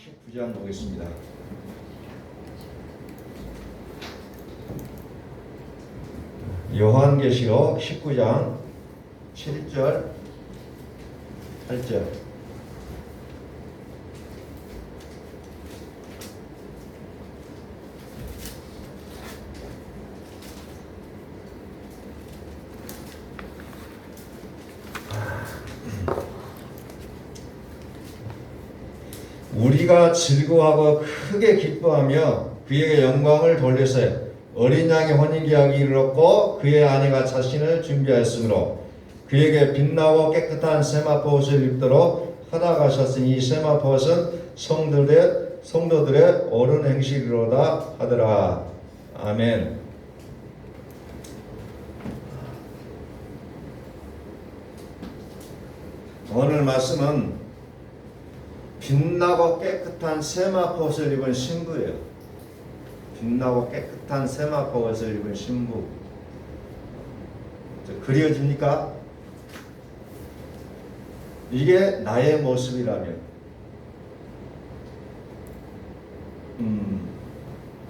19장 보겠습니다. 요한계시록 19장 7절 8절. 우리가 즐거워하고 크게 기뻐하며 그에게 영광을 돌려서 어린 양의 혼인계약이 이르렀고 그의 아내가 자신을 준비하였으므로 그에게 빛나고 깨끗한 세마포 옷을 입도록 허락하셨으니 이 세마포 옷은 성도들의 옳은 행실이로다 하더라. 아멘. 오늘 말씀은 빛나고 깨끗한 세마포 옷을 입은 신부예요. 빛나고 깨끗한 세마포 옷을 입은 신부. 그려집니까? 이게 나의 모습이라면,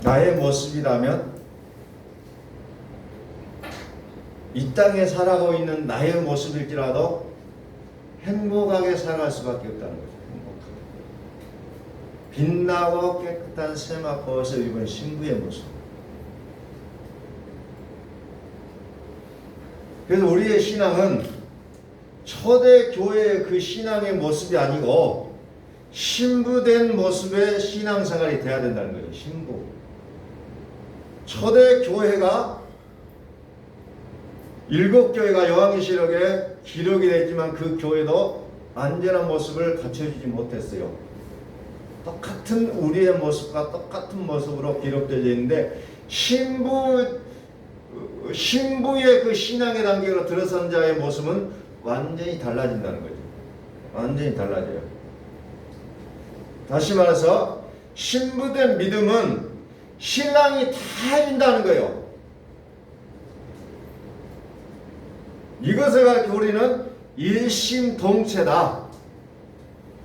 나의 모습이라면 이 땅에 살아가고 있는 나의 모습일지라도 행복하게 살아갈 수밖에 없다는 거죠. 빛나고 깨끗한 세마포 옷을 입은 신부의 모습. 그래서 우리의 신앙은 초대교회의 그 신앙의 모습이 아니고 신부된 모습의 신앙생활이 돼야 된다는 거예요. 신부. 초대교회가 7교회가 요한계시록에 기록이 됐지만 그 교회도 완전한 모습을 갖춰주지 못했어요. 똑같은 우리의 모습과 똑같은 모습으로 기록되어 있는데 신부의 그 신앙의 단계로 들어선 자의 모습은 완전히 달라진다는 거죠. 완전히 달라져요. 다시 말해서 신부된 믿음은 신랑이 다 인다는 거예요. 이것을 가지고 우리는 일심동체다.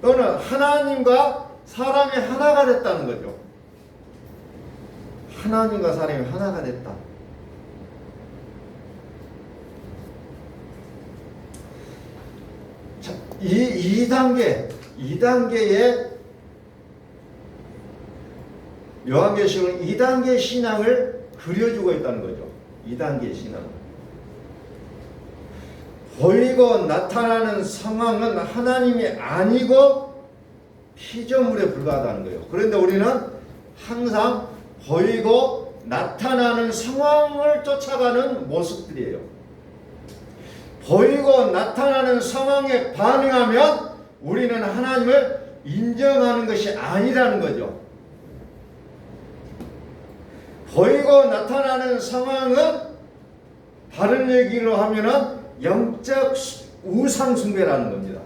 또는 하나님과 사람이 하나가 됐다는 거죠. 하나님과 사람이 하나가 됐다. 자, 이 단계의 요한계시록은 2단계 신앙을 그려주고 있다는 거죠. 2단계 신앙. 보이고 나타나는 상황은 하나님이 아니고 피조물에 불과하다는 거예요. 그런데 우리는 항상 보이고 나타나는 상황을 쫓아가는 모습들이에요. 보이고 나타나는 상황에 반응하면 우리는 하나님을 인정하는 것이 아니라는 거죠. 보이고 나타나는 상황은 다른 얘기로 하면은 영적 우상 숭배라는 겁니다.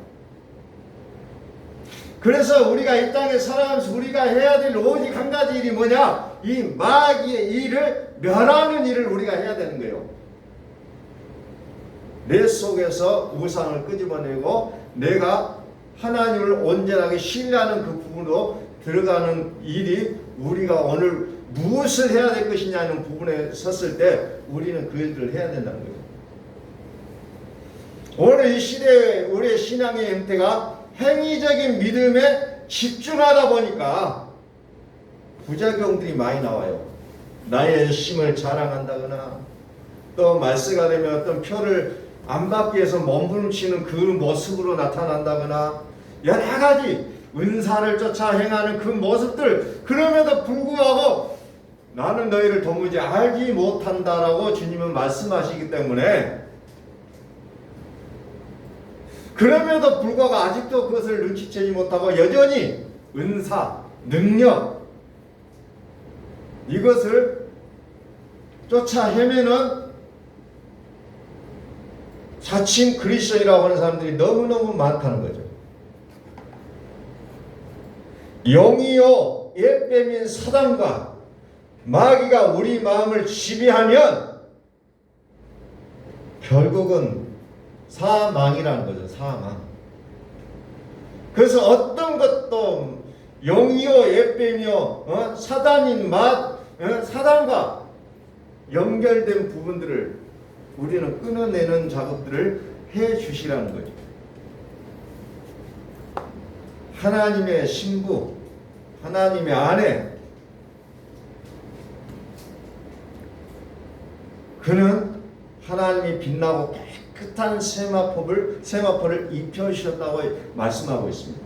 그래서 우리가 이 땅에 살아가면서 우리가 해야 될 오직 한 가지 일이 뭐냐? 이 마귀의 일을 멸하는 일을 우리가 해야 되는 거예요. 내 속에서 우상을 끄집어내고 내가 하나님을 온전하게 신뢰하는 그 부분으로 들어가는 일이 우리가 오늘 무엇을 해야 될 것이냐는 부분에 섰을 때 우리는 그 일들을 해야 된다는 거예요. 오늘 이 시대에 우리의 신앙의 형태가 행위적인 믿음에 집중하다 보니까 부작용들이 많이 나와요. 나의 열심을 자랑한다거나 또 말세가 되면 어떤 표를 안 받기 위해서 몸부림치는 그 모습으로 나타난다거나 여러 가지 은사를 쫓아 행하는 그 모습들. 그럼에도 불구하고 나는 너희를 도무지 알지 못한다라고 주님은 말씀하시기 때문에 그럼에도 불구하고 아직도 그것을 눈치채지 못하고 여전히 은사, 능력 이것을 쫓아 헤매는 자칭 그리스도인이라고 하는 사람들이 너무너무 많다는 거죠. 영이요 옛뱀인 사단과 마귀가 우리 마음을 지배하면 결국은 사망이라는 거죠. 사망. 그래서 어떤 것도 영이요 예배며 사단인 사단과 연결된 부분들을 우리는 끊어내는 작업들을 해 주시라는 거죠. 하나님의 신부, 하나님의 아내, 그는 하나님이 빛나고 깨끗한 세마포를 입혀주셨다고 말씀하고 있습니다.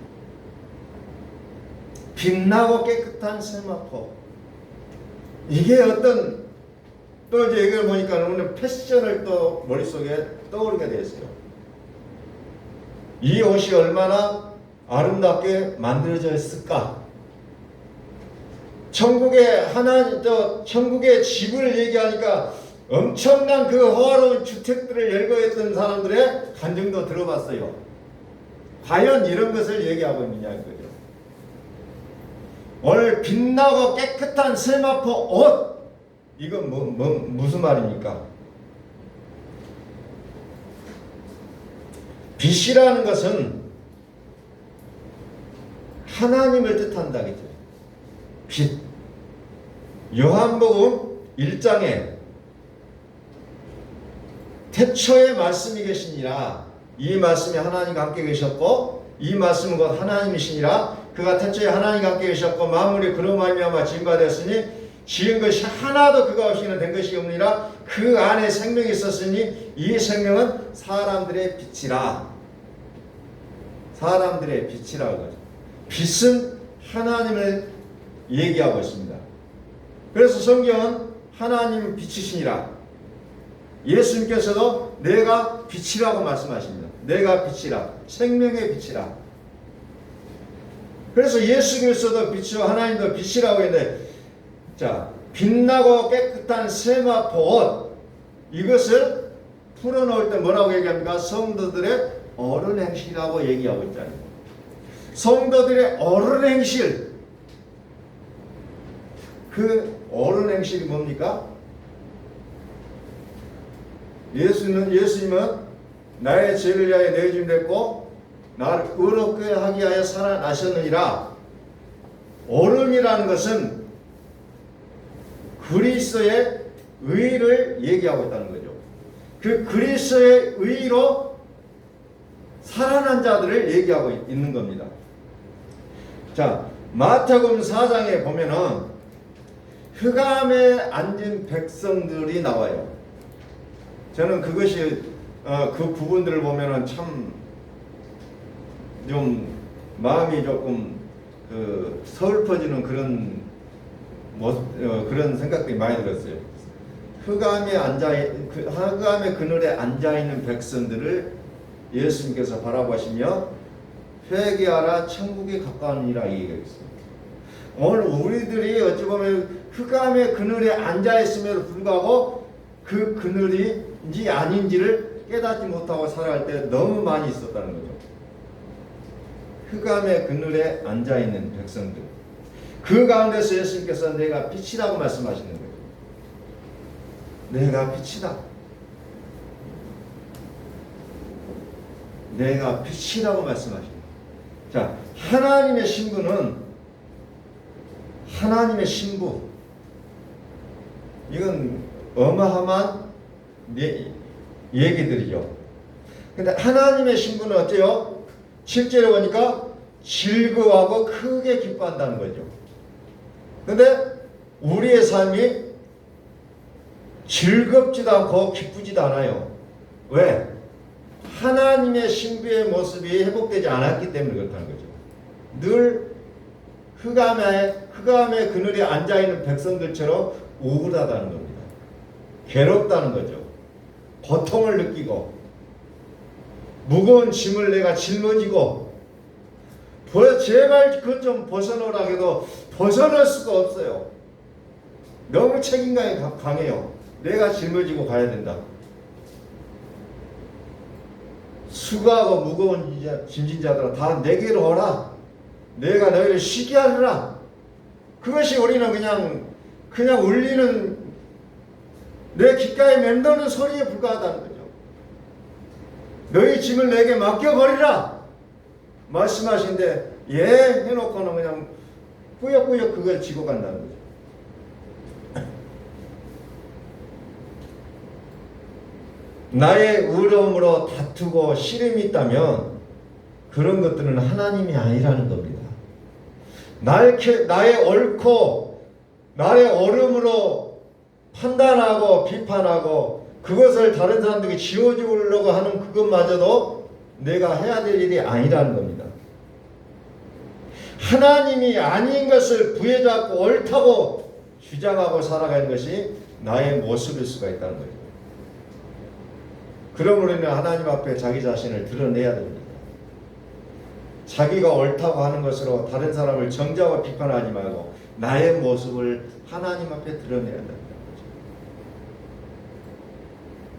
빛나고 깨끗한 세마포. 이게 어떤, 또 이제 이걸 보니까 오늘 패션을 또 머릿속에 떠오르게 되었어요. 이 옷이 얼마나 아름답게 만들어졌을까? 천국의 집을 얘기하니까 엄청난 그 호화로운 주택들을 열거했던 사람들의 간증도 들어봤어요. 과연 이런 것을 얘기하고 있느냐 이거죠. 오늘 빛나고 깨끗한 세마포 옷, 이건 무슨 말입니까? 빛이라는 것은 하나님을 뜻한다겠죠. 빛. 요한복음 1장에 태초에 말씀이 계시니라. 이 말씀이 하나님과 함께 계셨고 이 말씀은 곧 하나님이시니라. 그가 태초에 하나님과 함께 계셨고 만물이 그로 말미암아 지음바 되었으니 지은 것이 하나도 그가 없이는 된 것이 없느니라. 그 안에 생명이 있었으니 이 생명은 사람들의 빛이라. 사람들의 빛이라고 하죠. 빛은 하나님을 얘기하고 있습니다. 그래서 성경은 하나님 빛이시니라. 예수님께서도 내가 빛이라고 말씀하십니다. 내가 빛이라. 생명의 빛이라. 그래서 예수 그리스도도 빛이고 하나님도 빛이라고 했는데, 자, 빛나고 깨끗한 세마포 옷, 이것을 풀어놓을 때 뭐라고 얘기합니까? 성도들의 어른 행실이라고 얘기하고 있잖아요. 성도들의 어른 행실. 그 어른 행실이 뭡니까? 예수님은 나의 죄를 위하여 내어짐 됐고 나를 의롭게 하기 위하여 살아나셨느니라. 어른이라는 것은 그리스도의 의를 얘기하고 있다는 거죠. 그 그리스도의 의로 살아난 자들을 얘기하고 있는 겁니다. 자, 마태복음 4장에 보면은 흑암에 앉은 백성들이 나와요. 저는 그것이 그 부분들을 보면은 참 좀 마음이 조금 서글퍼지는 그런 그런 생각들이 많이 들었어요. 흑암의 그늘에 앉아 있는 백성들을 예수님께서 바라보시며 회개하라 천국이 가까우니라 얘기했어요. 오늘 우리들이 어찌 보면 흑암의 그늘에 앉아 있음에도 불구하고 그 그늘인지 아닌지를 깨닫지 못하고 살아갈 때 너무 많이 있었다는 거죠. 흑암의 그늘에 앉아 있는 백성들. 그 가운데서 예수님께서 내가 빛이라고 말씀하시는 거예요. 내가 빛이다. 내가 빛이라고 말씀하십니다. 자, 하나님의 신부는 하나님의 신부. 이건 어마어마한 얘기들이죠. 근데 하나님의 신부는 어때요? 실제로 보니까 즐거워하고 크게 기뻐한다는 거죠. 근데 우리의 삶이 즐겁지도 않고 기쁘지도 않아요. 왜? 하나님의 신부의 모습이 회복되지 않았기 때문에 그렇다는 거죠. 늘 흑암의 그늘에 앉아있는 백성들처럼 우울하다는 겁니다. 괴롭다는 거죠. 고통을 느끼고 무거운 짐을 내가 짊어지고 제발 그것 좀 벗어놓으라 해도 벗어날 수가 없어요. 너무 책임감이 강해요. 내가 짊어지고 가야 된다. 수고하고 무거운 짐진 자들아 다 내게로 오라. 내가 너희를 쉬게 하리라. 그것이 우리는 그냥 울리는 내 귓가에 맴도는 소리에 불과하다는 거죠. 너희 짐을 내게 맡겨버리라 말씀하신데 예 해놓고는 그냥 꾸역꾸역 그걸 지고 간다는 거죠. 나의 의로움으로 다투고 씨름이 있다면 그런 것들은 하나님이 아니라는 겁니다. 나의 옳고 나의 옳음으로 판단하고 비판하고 그것을 다른 사람들에게 지어주려고 하는 그것마저도 내가 해야 될 일이 아니라는 겁니다. 하나님이 아닌 것을 부여잡고 옳다고 주장하고 살아가는 것이 나의 모습일 수가 있다는 거죠. 그러므로 하나님 앞에 자기 자신을 드러내야 됩니다. 자기가 옳다고 하는 것으로 다른 사람을 정죄하고 비판하지 말고 나의 모습을 하나님 앞에 드러내야 된다는 거죠.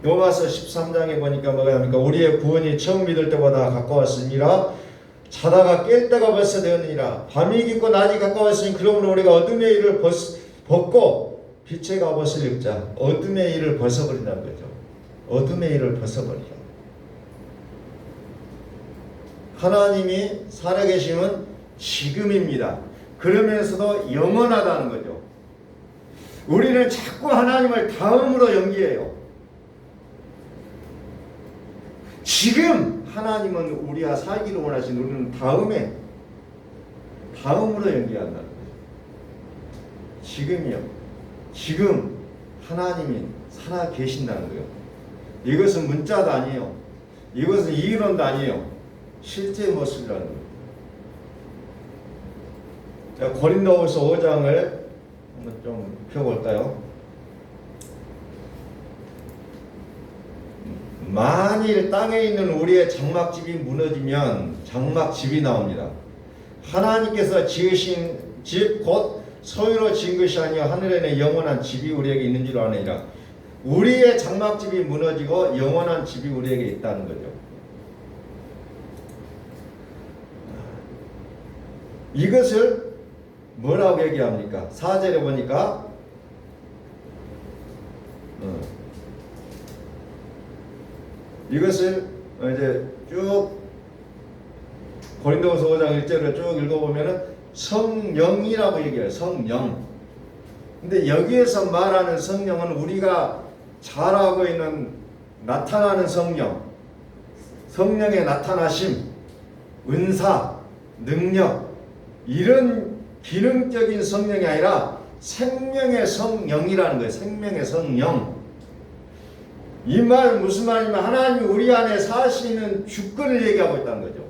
로마서 13장에 보니까 뭐가 합니까? 우리의 구원이 처음 믿을 때보다 가까웠으니라. 자다가 깰 때가 벌써 되었느니라. 밤이 깊고 낮이 가까웠으니 그러므로 우리가 어둠의 일을 벗고 빛의 갑옷을 입자. 어둠의 일을 벗어버린다는 거죠. 어둠의 일을 벗어버리라. 하나님이 살아계심은 지금입니다. 그러면서도 영원하다는 거죠. 우리는 자꾸 하나님을 다음으로 연기해요. 지금 하나님은 우리와 살기를 원하신 우리는 다음으로 연기한다는 거죠. 지금이요. 지금 하나님이 살아 계신다는 거예요. 이것은 문자도 아니에요. 이것은 이론도 아니에요. 실제 모습이라는 거예요. 자, 고린도후서 5장을 한번 좀 펴볼까요? 만일 땅에 있는 우리의 장막집이 무너지면 장막집이 나옵니다. 하나님께서 지으신 집 곧 소유로 지은 것이 아니요 하늘에는 영원한 집이 우리에게 있는 줄 아느니라. 우리의 장막집이 무너지고 영원한 집이 우리에게 있다는 거죠. 이것을 뭐라고 얘기합니까? 4절에 보니까 이것을 이제 쭉 고린도후서 5장 1절을 쭉 읽어보면은 성령이라고 얘기해요. 성령. 근데 여기에서 말하는 성령은 우리가 잘 알고 있는 나타나는 성령, 성령의 나타나심, 은사, 능력 이런 기능적인 성령이 아니라 생명의 성령이라는 거예요. 생명의 성령. 이 말은 무슨 말이냐면 하나님이 우리 안에 사시는 주권을 얘기하고 있다는 거죠.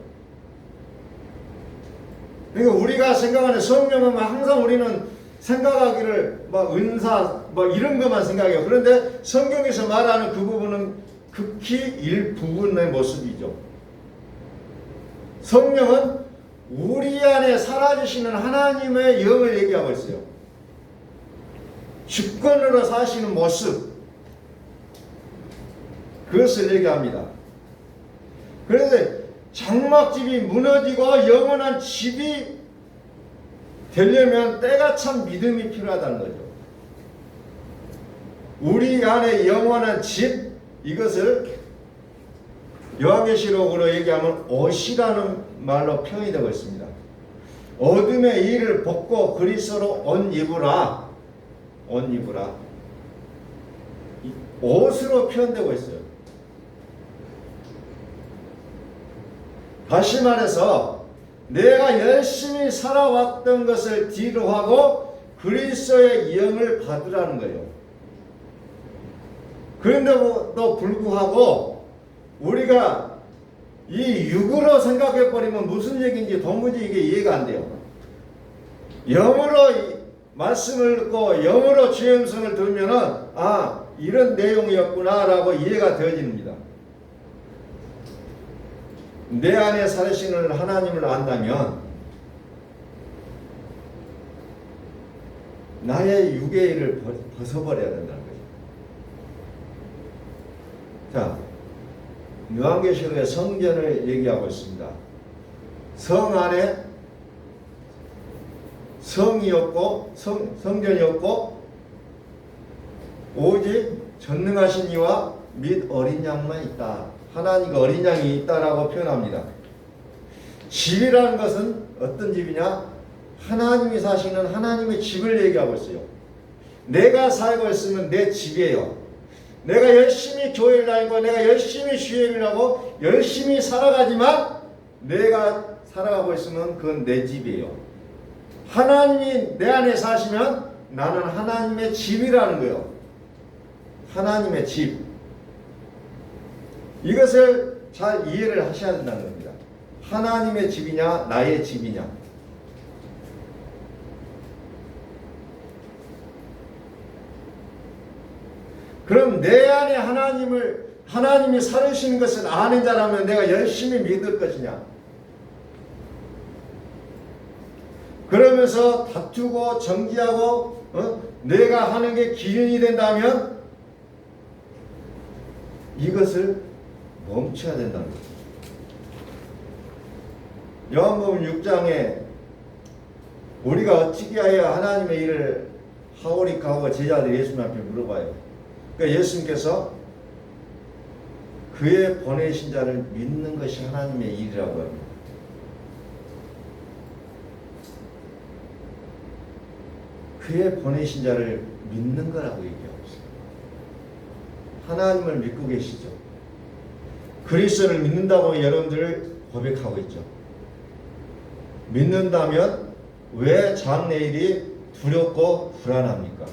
그러니까 우리가 생각하는 성령은 항상 우리는 생각하기를 막 은사 뭐 이런 것만 생각해요. 그런데 성경에서 말하는 그 부분은 극히 일부분의 모습이죠. 성령은 우리 안에 살아주시는 하나님의 영을 얘기하고 있어요. 주권으로 사시는 모습, 그것을 얘기합니다. 그런데 장막집이 무너지고 영원한 집이 되려면 때가 참 믿음이 필요하다는 거죠. 우리 안에 영원한 집, 이것을 요한계시록으로 얘기하면 옷이라는 말로 표현이 되고 있습니다. 어둠의 일을 벗고 그리스도로 옷 입으라. 옷 입으라. 옷으로 표현되고 있어요. 다시 말해서 내가 열심히 살아왔던 것을 뒤로 하고 그리스도의 영을 받으라는 거예요. 그런데도 불구하고 우리가 이 육으로 생각해버리면 무슨 얘기인지 도무지 이게 이해가 안 돼요. 영으로 말씀을 듣고 영으로 주의 음성을 들으면은 이런 내용이었구나 라고 이해가 되어집니다. 내 안에 살으시는 하나님을 안다면 나의 육의 일을 벗어버려야 된다는 거죠. 자, 요한계시록의 성전을 얘기하고 있습니다. 성 안에 성이었고 성전이었고 오직 전능하신 이와 및 어린 양만 있다. 하나님과 어린 양이 있다라고 표현합니다. 집이라는 것은 어떤 집이냐? 하나님이 사시는 하나님의 집을 얘기하고 있어요. 내가 살고 있으면 내 집이에요. 내가 열심히 교회를 다니고 내가 열심히 주일을 하고 열심히 살아가지만 내가 살아가고 있으면 그건 내 집이에요. 하나님이 내 안에 사시면 나는 하나님의 집이라는 거예요. 하나님의 집. 이것을 잘 이해를 하셔야 된다는 겁니다. 하나님의 집이냐 나의 집이냐. 그럼 내 안에 하나님이 살으시는 것을 아는 자라면 내가 열심히 믿을 것이냐. 그러면서 다투고 정지하고 내가 하는 게 기준이 된다면 이것을 멈춰야 된다는 거죠. 요한복음 6장에 우리가 어찌게 하여 하나님의 일을 하오리까 하고 제자들이 예수님 앞에 물어봐요. 그러니까 예수님께서 그의 보내신 자를 믿는 것이 하나님의 일이라고 합니다. 그의 보내신 자를 믿는 거라고 얘기하고 있어요. 하나님을 믿고 계시죠. 그리스도를 믿는다고 여러분들 고백하고 있죠. 믿는다면 왜 장래일이 두렵고 불안합니까?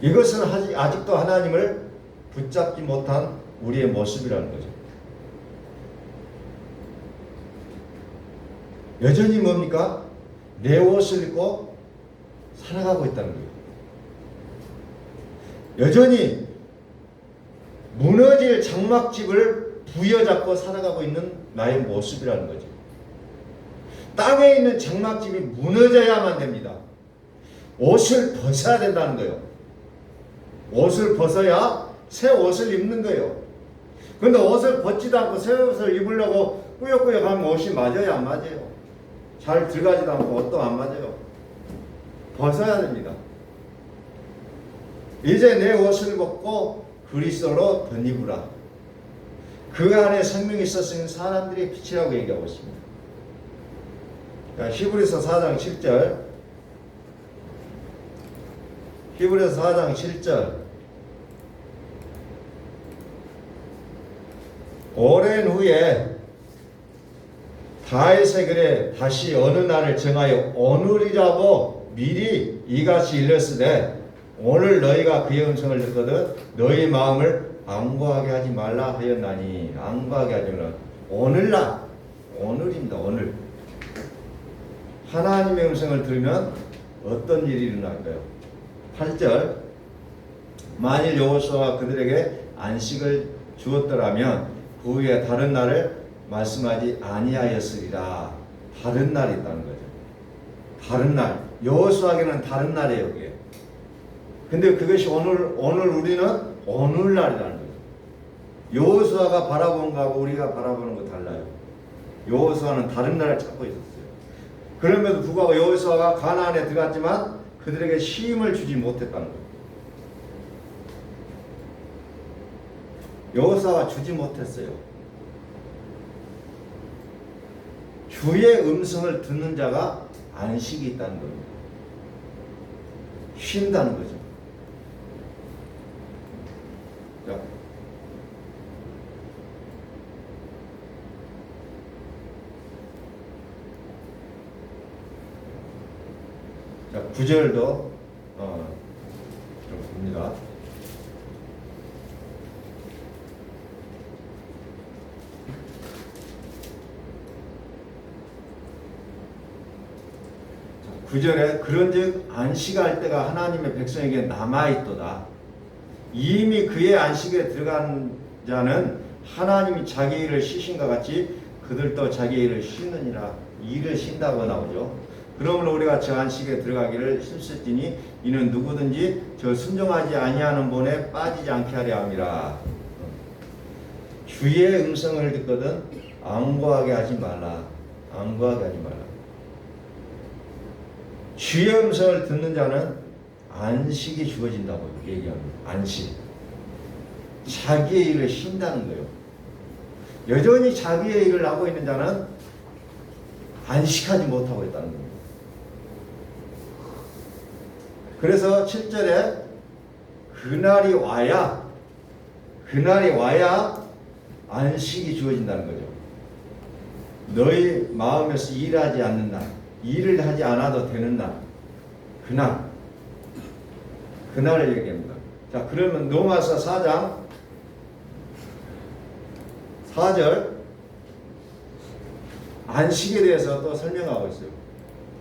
이것은 아직도 하나님을 붙잡지 못한 우리의 모습이라는 거죠. 여전히 뭡니까? 내 옷을 입고 살아가고 있다는 거예요. 여전히 무너질 장막집을 부여잡고 살아가고 있는 나의 모습이라는 거죠. 땅에 있는 장막집이 무너져야만 됩니다. 옷을 벗어야 된다는 거예요. 옷을 벗어야 새 옷을 입는 거예요. 그런데 옷을 벗지도 않고 새 옷을 입으려고 꾸역꾸역 하면 옷이 맞아요, 안 맞아요? 잘 들어가지도 않고 옷도 안 맞아요. 벗어야 됩니다. 이제 내 옷을 벗고 그리스도로 덧입으라. 그 안에 생명이 있었으니 사람들의 빛이라고 얘기하고 있습니다. 히브리서 4장 7절. 히브리서 4장 7절. 오랜 후에 다윗의 글에 다시 어느 날을 정하여 오늘이라고 미리 이같이 일렀으되 오늘 너희가 그의 음성을 듣거든 너희 마음을 안고하게 하지 말라 하였나니. 안고하게 하지 말라. 오늘날, 오늘입니다. 오늘 하나님의 음성을 들으면 어떤 일이 일어날까요? 8절. 만일 여호수아가 그들에게 안식을 주었더라면 그 후에 다른 날을 말씀하지 아니하였으리라. 다른 날이 있다는 거죠. 다른 날. 여호수아에게는 다른 날이에요, 그게. 근데 그것이 오늘 우리는 오늘날이라는 거죠. 여호수아가 바라보는 거하고 우리가 바라보는 거 달라요. 여호수아는 다른 날을 찾고 있었어요. 그럼에도 불구하고 여호수아가 가나안에 들어갔지만 그들에게 시임을 주지 못했다는 거예요. 여호수아가 주지 못했어요. 주의 음성을 듣는 자가 안식이 있다는 겁니다. 쉰다는 거죠. 자, 9절도 좀 봅니다. 자, 9절에 그런즉 안식할 때가 하나님의 백성에게 남아있도다. 이미 그의 안식에 들어간 자는 하나님이 자기 일을 쉬신과 같이 그들도 자기 일을 쉬느니라. 일을 쉰다고 나오죠. 그러므로 우리가 저 안식에 들어가기를 힘쓸지니 이는 누구든지 저 순종하지 아니하는 본에 빠지지 않게 하려 함이라. 주의 음성을 듣거든 안고하게 하지 말라. 안고하게 하지 말라. 주의 음성을 듣는 자는 안식이 주어진다고 얘기합니다. 안식. 자기의 일을 쉰다는 거예요. 여전히 자기의 일을 하고 있는 자는 안식하지 못하고 있다는 겁니다. 그래서 7절에 그날이 와야 안식이 주어진다는 거죠. 너희 마음에서 일하지 않는 날, 일을 하지 않아도 되는 날, 그날을 얘기합니다. 자, 그러면 로마서 4장 4절 안식에 대해서 또 설명하고 있어요.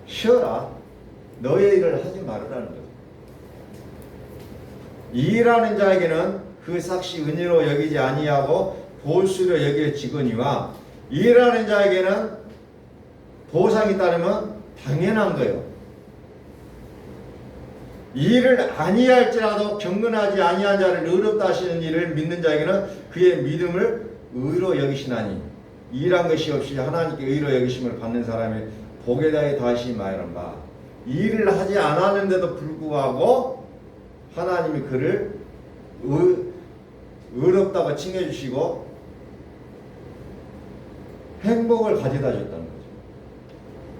쉬어라. 너의 일을 하지 말으라는 거죠. 일하는 자에게는 그 삭시 은혜로 여기지 아니하고 보수로 여겨지거니와 일하는 자에게는 보상이 따르면 당연한 거예요. 일을 아니할지라도 경건하지 아니한 자를 의롭다 하시는 일을 믿는 자에게는 그의 믿음을 의로 여기시나니 일한 것이 없이 하나님께 의로 여기심을 받는 사람이 복에 대하여 다시 말하는 바 일을 하지 않았는데도 불구하고 하나님이 그를 의롭다고 칭해주시고 행복을 가져다 줬다는 거죠.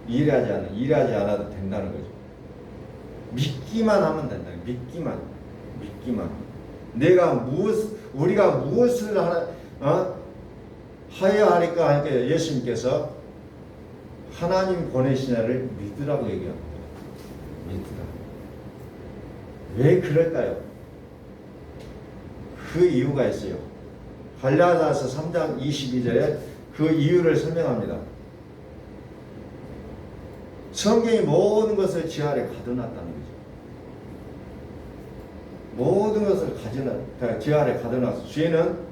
일하지 않아도 된다는 거죠. 믿기만 하면 된다. 믿기만. 우리가 무엇을 하여야 하니까 하니까 예수님께서 하나님 보내시냐를 믿으라고 얘기합니다. 믿으라. 왜 그럴까요? 그 이유가 있어요. 갈라디아서 3장 22절에 그 이유를 설명합니다. 성경이 모든 것을 지 아래 가둬놨다는 거죠. 모든 것을 지 아래 가둬놨어. 죄는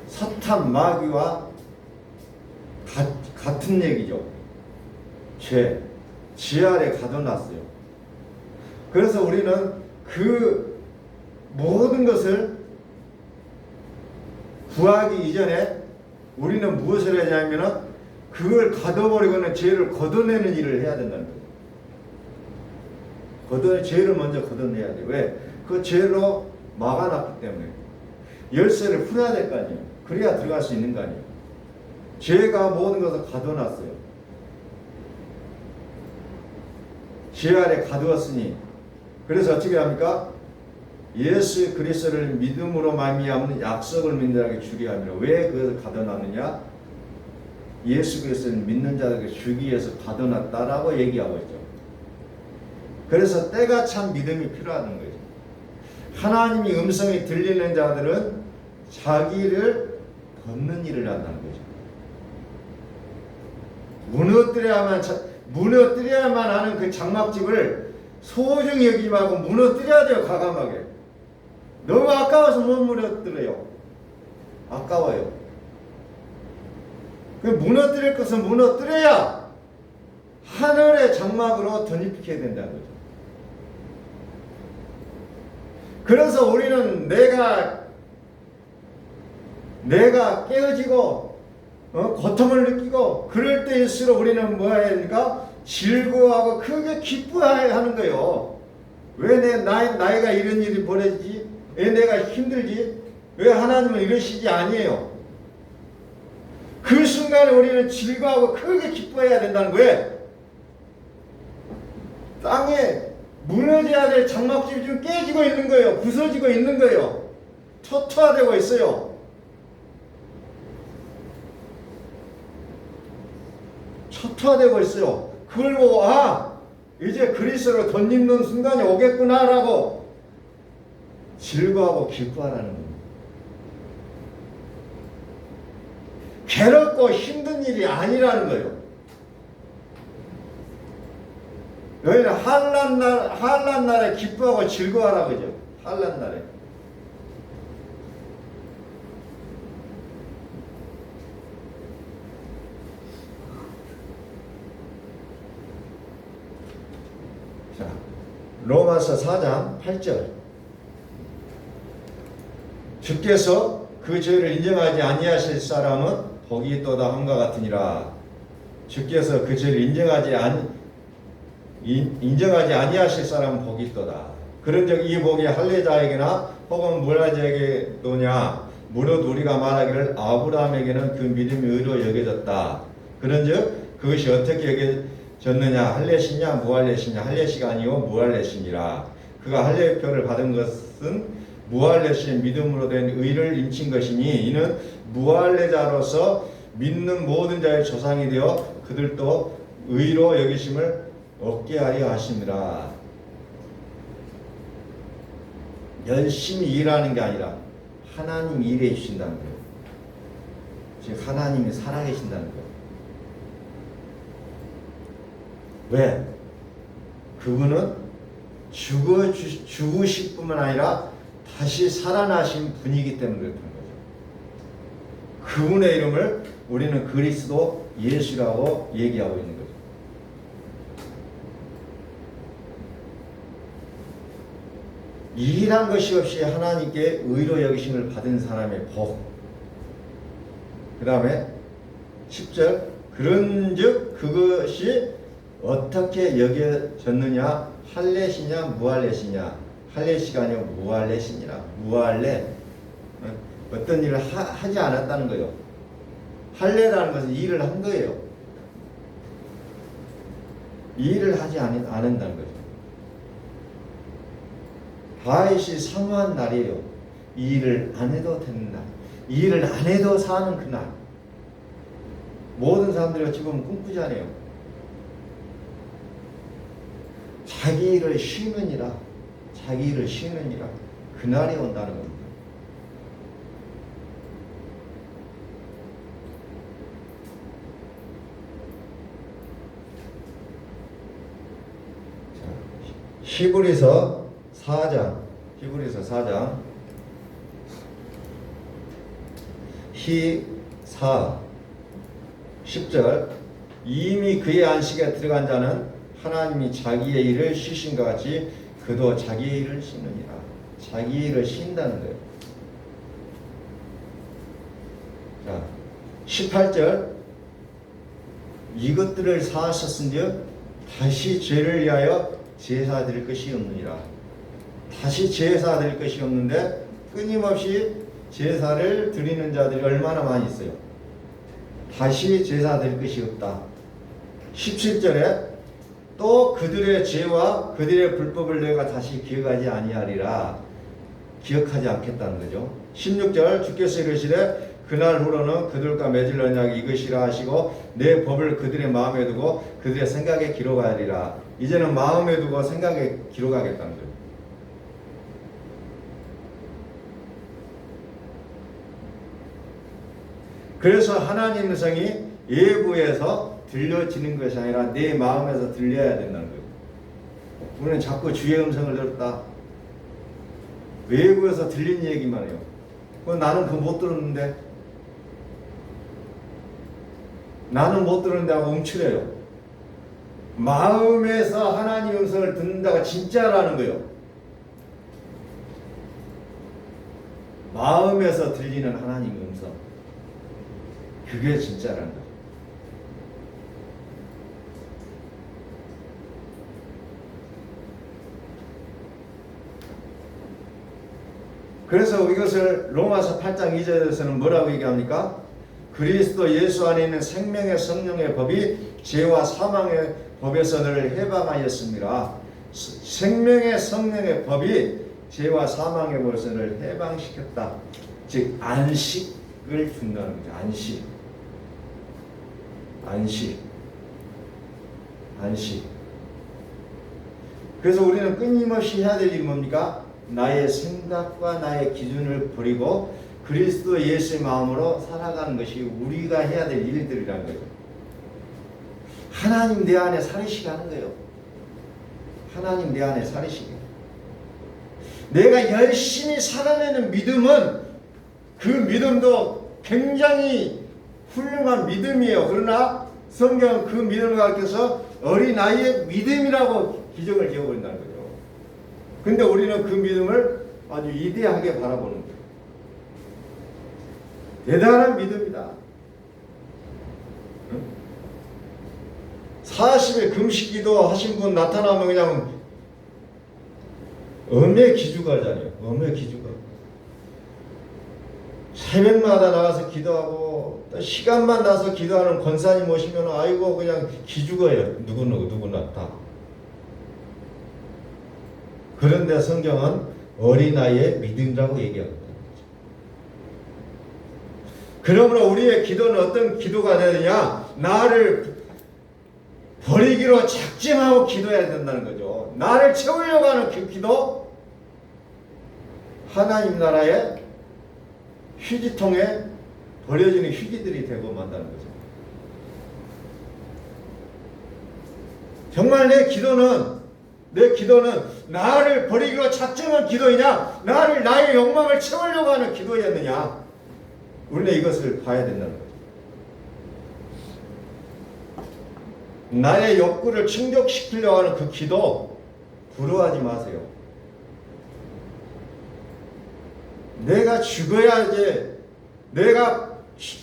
사탄 마귀와 같은 얘기죠. 지 아래 가둬놨어요. 그래서 우리는 그 모든 것을 구하기 이전에 우리는 무엇을 하냐면 그걸 가둬버리고는 죄를 걷어내는 일을 해야 된다는 거예요. 죄를 먼저 걷어내야 돼요. 왜? 그 죄로 막아놨기 때문에. 열쇠를 풀어야 될 거 아니에요. 그래야 들어갈 수 있는 거 아니에요. 죄가 모든 것을 가둬놨어요. 죄 아래 가두었으니 그래서 어떻게 합니까? 예수 그리스도를 믿음으로 말미암는 약속을 믿는 자에게 주게 하며 왜 그것을 가둬놨느냐? 예수 그리스도를 믿는 자에게 주기 위해서 가둬놨다라고 얘기하고 있죠. 그래서 때가 참 믿음이 필요하다는 거죠. 하나님이 음성이 들리는 자들은 자기를 걷는 일을 한다는 거죠. 무너뜨려야만 하는 그 장막집을 소중히 여기지 말고 무너뜨려야 돼요. 과감하게. 너무 아까워서 못 무너뜨려요. 아까워요. 그 무너뜨릴 것은 무너뜨려야 하늘의 장막으로 덧입혀야 된다는 거죠. 그래서 우리는 내가 깨어지고 고통을 느끼고 그럴 때일수록 우리는 뭐 해야 되니까 즐거워하고 크게 기뻐해야 하는 거예요. 왜 나이가 이런 일이 벌어지지? 왜 내가 힘들지? 왜 하나님은 이러시지 아니에요. 그 순간에 우리는 즐거워하고 크게 기뻐해야 된다는 거예요. 땅에 무너져야 될 장막집이 지금 깨지고 있는 거예요. 부서지고 있는 거예요. 초토화되고 있어요. 초토화되고 있어요. 그걸 보고 이제 그리스도로 덧입는 순간이 오겠구나라고 즐거워하고 기뻐하라는 겁니다. 괴롭고 힘든 일이 아니라는 거예요. 너희는 한란 날에 기뻐하고 즐거워하라 그죠? 한란 날에. 자, 로마서 4장 8절. 주께서 그 죄를 인정하지 아니하실 사람은 복이 있도다 함과 같으니라. 주께서 그 죄를 인정하지 아니하실 사람은 복이 있도다. 그런즉 이 복이 할례자에게나 혹은 무할례자에게도냐 무릇 우리가 말하기를 아브라함에게는 그 믿음이 의로 여겨졌다. 그런즉 그것이 어떻게 여겨졌느냐? 할례시냐 무할례시냐? 할례시가 아니요 무할례시니라. 그가 할례의 표를 받은 것은 무할례시의 믿음으로 된 의를 인친 것이니 이는 무할례자로서 믿는 모든 자의 조상이 되어 그들도 의로 여기심을 얻게 하려 하심이라. 열심히 일하는 게 아니라 하나님이 일해 주신다는 거예요. 즉 하나님이 살아계신다는 거예요. 왜? 그분은 죽으실 뿐만 아니라 다시 살아나신 분이기 때문에 그렇다는 거죠. 그분의 이름을 우리는 그리스도 예수라고 얘기하고 있는 거죠. 일한 것이 없이 하나님께 의로 여기심을 받은 사람의 복. 그 다음에 10절 그런즉 그것이 어떻게 여겨졌느냐? 할례시냐 무할례시냐? 할례시가 아니고 무할례시니라. 무할례 어떤 일을 하지 않았다는 거예요. 할례라는 것은 일을 한 거예요. 일을 하지 않는다는 거죠. 다윗이 사모한 날이에요. 일을 안 해도 되는 날. 일을 안 해도 사는 그날. 모든 사람들이 어찌 보면 꿈꾸잖아요. 자기 일을 쉬느니라. 자기 일을 쉬느니라. 그날이 온다는 겁니다. 히브리서 4장 히4 10절 이미 그의 안식에 들어간 자는 하나님이 자기의 일을 쉬신 것 같이 그도 자기의 일을 쉬느니라. 자기 일을 쉰다는 거예요. 자, 18절 이것들을 사하셨은즉 다시 죄를 위하여 제사 드릴 것이 없느니라. 다시 제사 드릴 것이 없는데 끊임없이 제사를 드리는 자들이 얼마나 많이 있어요. 다시 제사 드릴 것이 없다. 17절에 또 그들의 죄와 그들의 불법을 내가 다시 기억하지 아니하리라. 기억하지 않겠다는 거죠. 16절 주께서 이르시되 그날 후로는 그들과 맺을 언약이 이것이라 하시고 내 법을 그들의 마음에 두고 그들의 생각에 기록하리라. 이제는 마음에 두고 생각에 기록하겠다는 거예요. 그래서 하나님 음성이 외부에서 들려지는 것이 아니라 내 마음에서 들려야 된다는 거예요. 우리는 자꾸 주의 음성을 들었다. 외부에서 들린 얘기만 해요. 나는 그거 못 들었는데. 나는 못 들었는데 하고 움츠려요. 마음에서 하나님 음성을 듣는다가 진짜라는 거예요. 마음에서 들리는 하나님 음성. 그게 진짜라는 거예요. 그래서 이것을 로마서 8장 2절에서는 뭐라고 얘기합니까? 그리스도 예수 안에 있는 생명의 성령의 법이 죄와 사망의 법에서 너를 해방하였습니다. 생명의 성령의 법이 죄와 사망의 법에서 너를 해방시켰다. 즉 안식을 준다는 거죠. 안식. 그래서 우리는 끊임없이 해야 될 일이 뭡니까? 나의 생각과 나의 기준을 버리고 그리스도 예수의 마음으로 살아가는 것이 우리가 해야 될 일들이라는 거죠. 하나님 내 안에 살으시게 하는 거예요. 하나님 내 안에 살으시게. 내가 열심히 살아내는 믿음은 그 믿음도 굉장히 훌륭한 믿음이에요. 그러나 성경은 그 믿음을 가르쳐서 어린아이의 믿음이라고 기적을 지어버린다는 거죠. 근데 우리는 그 믿음을 아주 위대하게 바라보는 거예요. 대단한 믿음이다. 40일 금식기도 하신 분 나타나면 그냥 엄의 기주가잖아요. 엄의 기주가. 새벽마다 나가서 기도하고 또 시간만 나서 기도하는 권사님 오시면 아이고 그냥 기죽어요. 누구나 다. 그런데 성경은 어린아이의 믿음이라고 얘기합니다. 그러므로 우리의 기도는 어떤 기도가 되느냐? 나를 버리기로 작정하고 기도해야 된다는 거죠. 나를 채우려고 하는 그 기도, 하나님 나라의 휴지통에 버려지는 휴지들이 되고 만다는 거죠. 정말 내 기도는 나를 버리기로 작정한 기도이냐, 나의 욕망을 채우려고 하는 기도였느냐, 우리는 이것을 봐야 된다는 거죠. 나의 욕구를 충족시키려고 하는 그 기도 부러워하지 마세요. 내가 죽어야지, 내가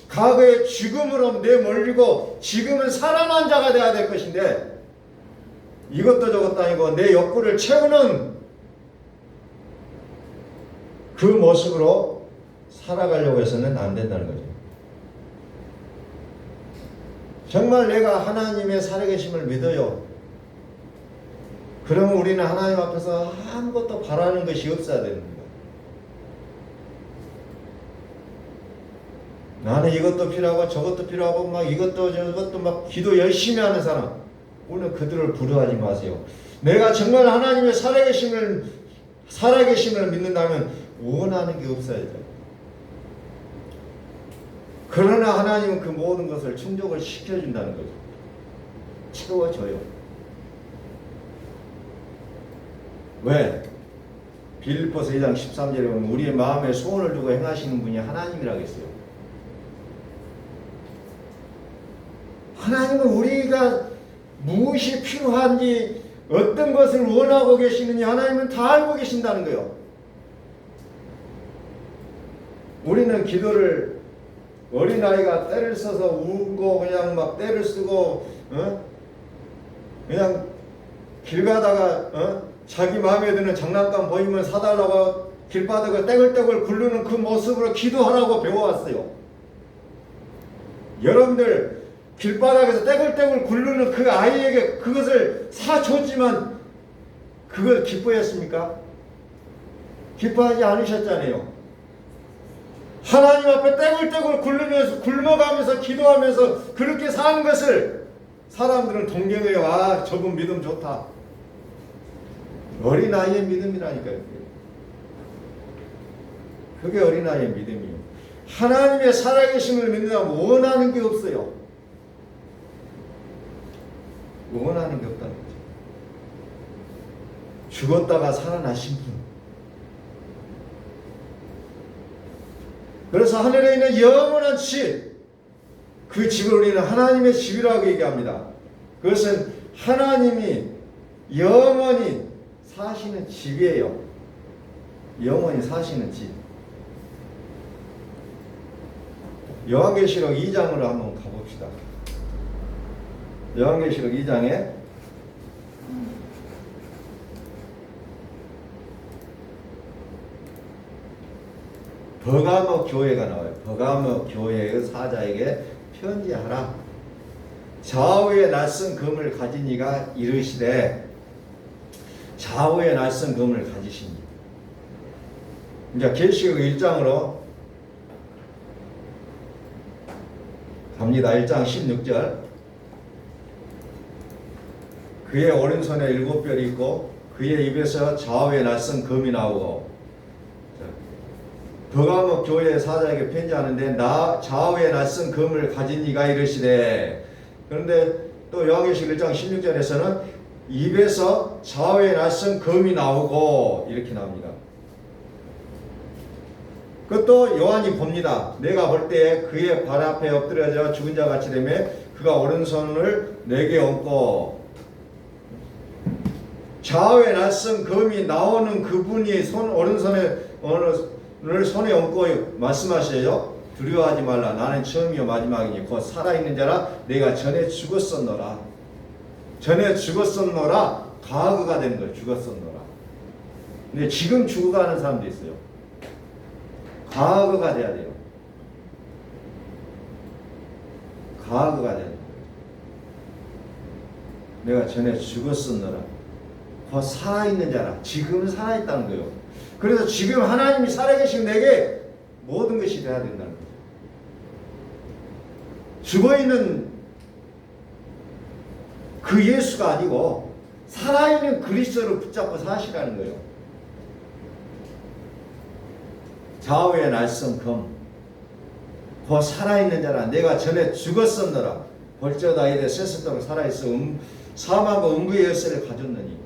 과거의 죽음으로 내몰리고 지금은 살아난 자가 되어야 될 것인데, 이것도 저것도 아니고 내 욕구를 채우는 그 모습으로 살아가려고 해서는 안 된다는 거죠. 정말 내가 하나님의 살아계심을 믿어요. 그러면 우리는 하나님 앞에서 아무것도 바라는 것이 없어야 됩니다. 나는 이것도 필요하고 저것도 필요하고 막 이것도 저것도 막 기도 열심히 하는 사람, 오늘 그들을 부러워하지 마세요. 내가 정말 하나님의 살아계심을 믿는다면 원하는 게 없어야죠. 그러나 하나님은 그 모든 것을 충족을 시켜준다는 거죠. 채워줘요. 왜? 빌립보서 2장 13절에 보면 우리의 마음에 소원을 두고 행하시는 분이 하나님이라고 했어요. 하나님은 우리가 무엇이 필요한지, 어떤 것을 원하고 계시느냐 하나님은 다 알고 계신다는 거예요. 우리는 기도를 어린아이가 떼를 써서 울고 그냥 막 떼를 쓰고 그냥 길 가다가 자기 마음에 드는 장난감 보이면 사달라고 길바닥을 떼굴떼굴 굴르는 그 모습으로 기도하라고 배워왔어요. 여러분들 길바닥에서 떼굴떼굴 굴르는 그 아이에게 그것을 사줬지만 그걸 기뻐했습니까? 기뻐하지 않으셨잖아요. 하나님 앞에 떼굴떼굴 굶어가면서 기도하면서 그렇게 사는 것을 사람들은 동경해요. 아, 저분 믿음 좋다. 어린아이의 믿음이라니까요. 그게 어린아이의 믿음이에요. 하나님의 살아계심을 믿는다면 원하는 게 없어요. 원하는 게 없다는 거죠. 죽었다가 살아나신 분. 그래서 하늘에 있는 영원한 집, 그 집을 우리는 하나님의 집이라고 얘기합니다. 그것은 하나님이 영원히 사시는 집이에요. 영원히 사시는 집. 요한계시록 2장으로 한번 가봅시다. 요한계시록 2장에 버가모 교회가 나와요. 버가모 교회의 사자에게 편지하라. 좌우에 낯선 검을 가진 이가 이르시되, 좌우에 낯선 검을 가지시니. 이제 계시록 1장으로 갑니다. 1장 16절. 그의 오른손에 7뼈이 있고 그의 입에서 좌우에 낯선 검이 나오고. 버가모 교회 사자에게 편지하는데, 좌우에 낯선 검을 가진 이가 이르시되. 그런데 또 요한계시록 1장 16절에서는 입에서 좌우에 낯선 검이 나오고 이렇게 나옵니다. 그것도 요한이 봅니다. 내가 볼 때 그의 발 앞에 엎드려져 죽은 자 같이 되며 그가 오른손을 내게 얹고, 좌우에 낯선 검이 나오는 그분이 오른손을 손에 얹고 말씀하셔요. 두려워하지 말라. 나는 처음이요 마지막이니 곧 살아있는 자라. 내가 전에 죽었었노라. 전에 죽었었노라. 과거가 되는 거예요. 죽었었노라. 근데 지금 죽어가는 사람도 있어요. 과거가 돼야 돼요. 과거가 되는 거예요. 내가 전에 죽었었노라. 곧 살아있는 자라. 지금 살아있다는 거예요. 그래서 지금 하나님이 살아계신 내게 모든 것이 돼야 된다는 거예요. 죽어있는 그 예수가 아니고 살아있는 그리스도를 붙잡고 사시라는 거예요. 좌우의 날선 검 곧 살아있는 자라. 내가 전에 죽었었노라. 벌저다 이래 쇠스도록 살아있어 사망과 음부의 열쇠를 가졌느니.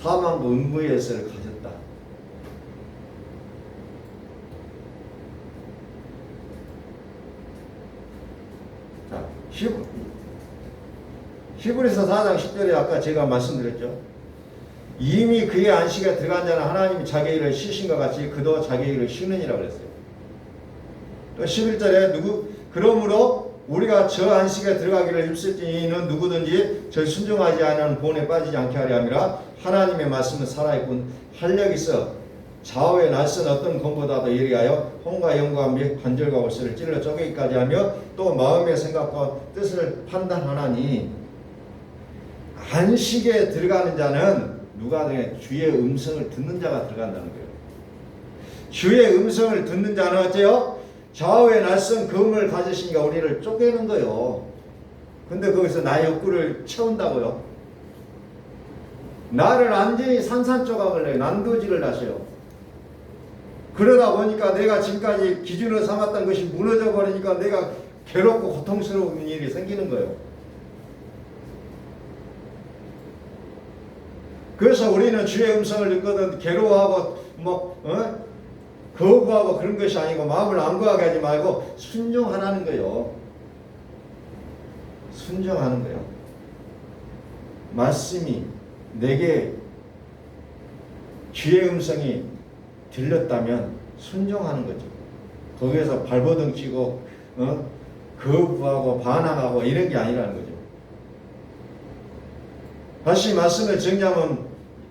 사망과 음부의 열쇠를 가졌다. 자, 히브리서 4장 10절에 아까 제가 말씀드렸죠. 이미 그의 안식에 들어간 자는 하나님이 자기 일을 쉬신 것 같이 그도 자기 일을 쉬느니라 그랬어요. 또 11절에 그러므로 우리가 저 안식에 들어가기를 힘쓸지니 이는 누구든지 저 순종하지 않은 본에 빠지지 않게 하려 함이라. 하나님의 말씀은 살아있고 활력이 있어 좌우의 날선 어떤 검보다도 예리하여 혼과 영과 및 관절과 골수를 찔러 쪼개기까지 하며 또 마음의 생각과 뜻을 판단하나니. 안식에 들어가는 자는 누가 되냐? 주의 음성을 듣는 자가 들어간다는 거예요. 주의 음성을 듣는 자는 어째요? 좌우의 날선 검을 가지시니까 우리를 쪼개는 거예요. 근데 거기서 나의 욕구를 채운다고요. 나를 완전히 산산조각을 내요. 난도질을 하셔요. 그러다 보니까 내가 지금까지 기준으로 삼았던 것이 무너져 버리니까 내가 괴롭고 고통스러운 일이 생기는 거예요. 그래서 우리는 주의 음성을 듣거든 괴로워하고 거부하고 그런 것이 아니고 마음을 안구하게 하지 말고 순종하라는 거예요. 순종하는 거예요. 말씀이 내게 주의 음성이 들렸다면 순종하는 거죠. 거기에서 발버둥 치고 거부하고 반항하고 이런 게 아니라는 거죠. 다시 말씀을 정리하면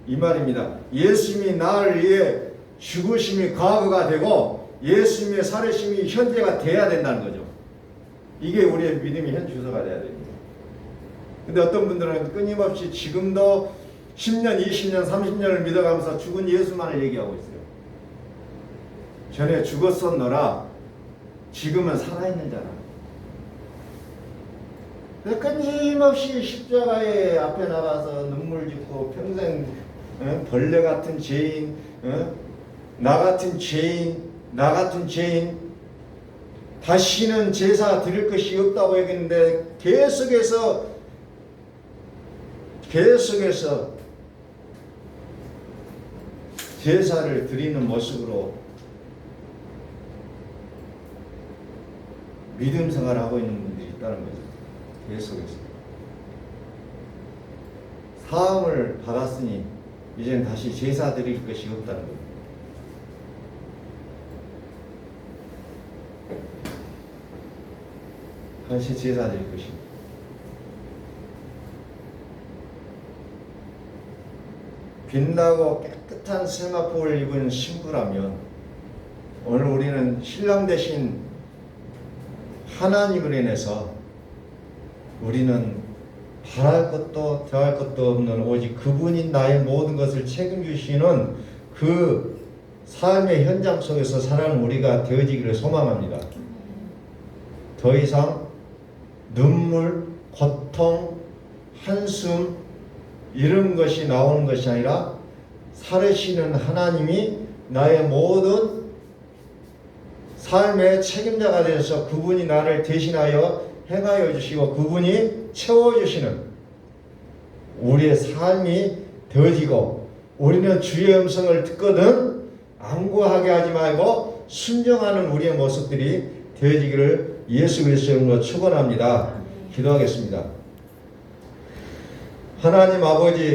이 말입니다. 예수님이 나를 위해 죽으심이 과거가 되고 예수님의 살으심이 현재가 돼야 된다는 거죠. 이게 우리의 믿음의 현 주소가 돼야 됩니다. 근데 어떤 분들은 끊임없이 지금도 10년, 20년, 30년을 믿어가면서 죽은 예수만을 얘기하고 있어요. 전에 죽었었노라. 지금은 살아있는 자라. 끊임없이 십자가의 앞에 나가서 눈물 짓고 평생 벌레 같은 죄인, 나 같은 죄인 다시는 제사 드릴 것이 없다고 얘기했는데 계속해서 제사를 드리는 모습으로 믿음 생활을 하고 있는 분들이 있다는 거죠. 계속해서 사함을 받았으니 이제는 다시 제사 드릴 것이 없다는 거예요. 다시 제사 드릴 것입니다. 빛나고 깨끗한 세마포를 입은 신부라면 오늘 우리는 신랑 대신 하나님을 인해서 우리는 바랄 것도 더할 것도 없는 오직 그분이 나의 모든 것을 책임지시는 그 삶의 현장 속에서 살아가는 우리가 되어지기를 소망합니다. 더 이상 눈물, 고통, 한숨 이런 것이 나오는 것이 아니라 살으시는 하나님이 나의 모든 삶의 책임자가 되어서 그분이 나를 대신하여 행하여 주시고 그분이 채워주시는 우리의 삶이 되어지고 우리는 주의 음성을 듣거든 안구하게 하지 말고 순종하는 우리의 모습들이 되어지기를 예수 그리스도의 이름으로 축원합니다. 기도하겠습니다. 하나님 아버지,